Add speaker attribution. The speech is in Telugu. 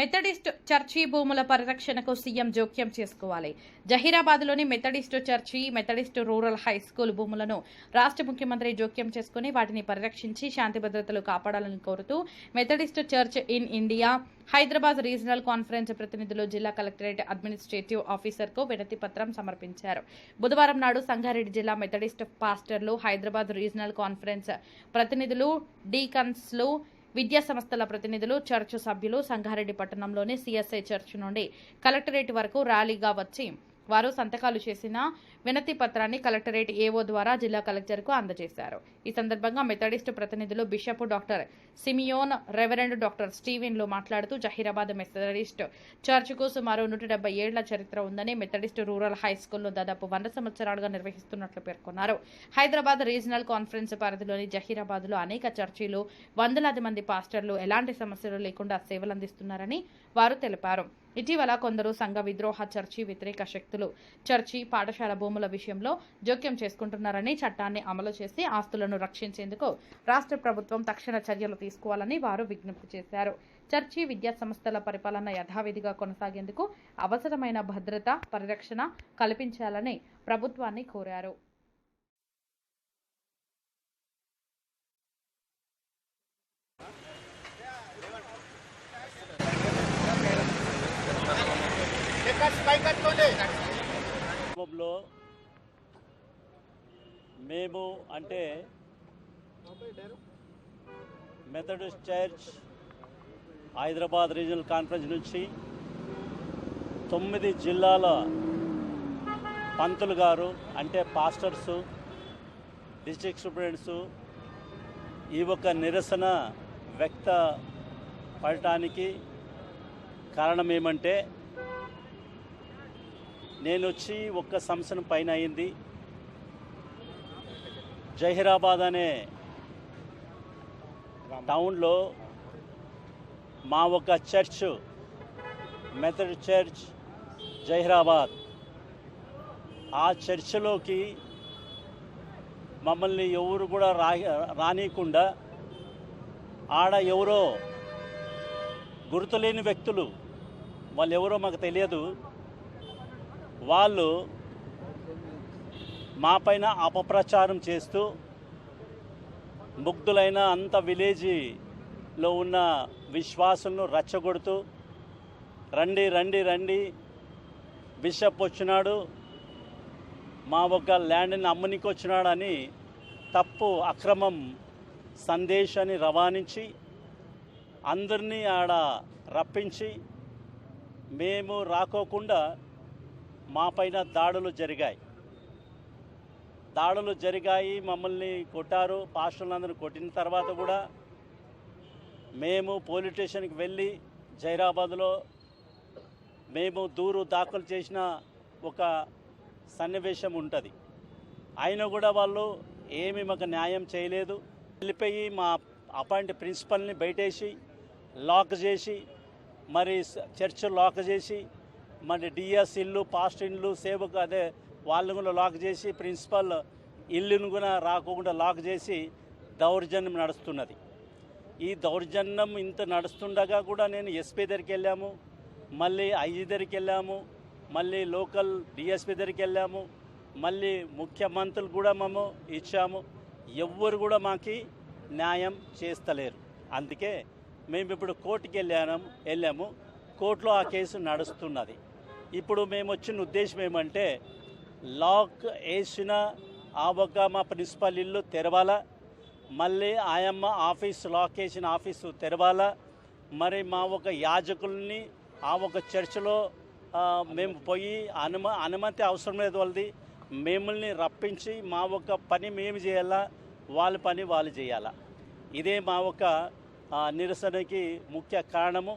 Speaker 1: మెథడిస్ట్ చర్చి భూముల పరిరక్షణకు సీఎం జోక్యం చేసుకోవాలి. జహీరాబాద్లోని Methodist church, Methodist rural high school భూములను రాష్ట్ర ముఖ్యమంత్రి జోక్యం చేసుకుని వాటిని పరిరక్షించి శాంతి భద్రతలు కాపాడాలని కోరుతూ Methodist church in India Hyderabad regional conference ప్రతినిధులు జిల్లా కలెక్టరేట్ అడ్మినిస్ట్రేటివ్ ఆఫీసర్కు వినతి పత్రం సమర్పించారు. బుధవారం నాడు సంగారెడ్డి జిల్లా మెథడిస్ట్ పాస్టర్లు, హైదరాబాద్ రీజనల్ కాన్ఫరెన్స్ ప్రతినిధులు, డీకన్స్లు, విద్యా సంస్థల ప్రతినిధులు, చర్చ్ సభ్యులు సంగారెడ్డి పట్టణంలోని సిఎస్ఐ చర్చ్ నుండి కలెక్టరేట్ వరకు ర్యాలీగా వచ్చి వారు సంతకాలు చేసిన వినతి పత్రాన్ని కలెక్టరేట్ ఏఓ ద్వారా జిల్లా కలెక్టర్కు అందజేశారు. ఈ సందర్భంగా మెథడిస్ట్ ప్రతినిధులు bishop doctor Simeon, reverend doctor స్టీవెన్లు మాట్లాడుతూ జహీరాబాద్ మెథడిస్ట్ చర్చ్కు సుమారు 170 ఏళ్ల చరిత్ర ఉందని, మెథడిస్ట్ రూరల్ హై స్కూల్ను దాదాపు 100 సంవత్సరాలుగా నిర్వహిస్తున్నట్లు పేర్కొన్నారు. హైదరాబాద్ రీజనల్ కాన్ఫరెన్స్ పరిధిలోని జహీరాబాద్లో అనేక చర్చిలు, వందలాది మంది పాస్టర్లు ఎలాంటి సమస్యలు లేకుండా సేవలందిస్తున్నారని వారు తెలిపారు. ఇటీవల కొందరు సంఘ విద్రోహ, చర్చి వ్యతిరేక శక్తులు చర్చి, పాఠశాల భూముల విషయంలో జోక్యం చేసుకుంటున్నారని, చట్టాన్ని అమలు చేసి ఆస్తులను రక్షించేందుకు రాష్ట్ర ప్రభుత్వం తక్షణ చర్యలు తీసుకోవాలని వారు విజ్ఞప్తి చేశారు. చర్చి, విద్యా సంస్థల పరిపాలన యథావిధిగా కొనసాగేందుకు అవసరమైన భద్రత, పరిరక్షణ కల్పించాలని ప్రభుత్వాన్ని కోరారు.
Speaker 2: మేము అంటే Methodist church Hyderabad regional conference నుంచి 9 జిల్లాల పంతులు గారు అంటే పాస్టర్సు, డిస్ట్రిక్ట్ సూపరింటెండెంట్స్ ఈ ఒక నిరసన వ్యక్తపడటానికి కారణం ఏమంటే, నేను వచ్చి ఒక్క సంవత్సరం పైన అయింది. జహీరాబాద్ అనే టౌన్లో మా ఒక చర్చ్, మెథడిస్ట్ చర్చ్ జహీరాబాద్, ఆ చర్చిలోకి మమ్మల్ని ఎవరు కూడా రానీయకుండా ఆడ ఎవరో గుర్తులేని వ్యక్తులు, వాళ్ళు ఎవరో మాకు తెలియదు, వాళ్ళు మా పైన అపప్రచారం చేస్తూ ముగ్ధులైన అంత విలేజ్లో ఉన్న విశ్వాసులను రెచ్చగొడుతూ రండి రండి రండి బిషప్ వచ్చినాడు, మా ఒక ల్యాండ్ని అమ్మనికి వచ్చినాడని తప్పు అక్రమం సందేశాన్ని రవాణించి అందరినీ ఆడ రప్పించి మేము రాకోకుండా మా పైన దాడులు జరిగాయి. మమ్మల్ని కొట్టారు. పాస్టర్లందరూ కొట్టిన తర్వాత కూడా మేము పోలీస్ స్టేషన్కి వెళ్ళి జహీరాబాద్లో మేము దాఖలు చేసిన ఒక సన్నివేశం ఉంటుంది. అయినా కూడా వాళ్ళు ఏమీ మాకు న్యాయం చేయలేదు. వెళ్ళిపోయి మా అపాయింట్ ప్రిన్సిపల్ని బయటేసి లాక్ చేసి, మరి చర్చ్ లాక్ చేసి, మరి డిఎస్ ఇల్లు, పాస్ట్ ఇల్లు, సేవకు అదే వాళ్ళను కూడా లాక్ చేసి, ప్రిన్సిపల్ ఇల్లును కూడా రాకుండా లాక్ చేసి దౌర్జన్యం నడుస్తున్నది. ఈ దౌర్జన్యం ఇంత నడుస్తుండగా కూడా నేను ఎస్పీ దగ్గరికి వెళ్ళాము, మళ్ళీ ఐజీ దగ్గరికి వెళ్ళాము, మళ్ళీ లోకల్ డిఎస్పీ దగ్గరికి వెళ్ళాము, మళ్ళీ ముఖ్యమంత్రులు కూడా మేము ఇచ్చాము. ఎవ్వరు కూడా మాకు న్యాయం చేస్తలేరు. అందుకే మేము ఇప్పుడు కోర్టుకి వెళ్ళాము. కోర్టులో ఆ కేసు నడుస్తున్నది. ఇప్పుడు మేము వచ్చిన ఉద్దేశం ఏమంటే, లాక్ వేసిన ఆ ఒక మా ప్రిన్సిపల్ ఇల్లు తెరవాలా, మళ్ళీ ఆయమ్మ ఆఫీసు లాక్ వేసిన ఆఫీసు తెరవాలా, మరి మా ఒక యాజకుల్ని ఆ ఒక చర్చిలో మేము పోయి అనుమతి అవసరం లేదు వాళ్ళది, మిమ్మల్ని రప్పించి మా ఒక పని మేము చేయాలా, వాళ్ళ పని వాళ్ళు చేయాలా. ఇదే మా ఒక నిరసనకి ముఖ్య కారణము.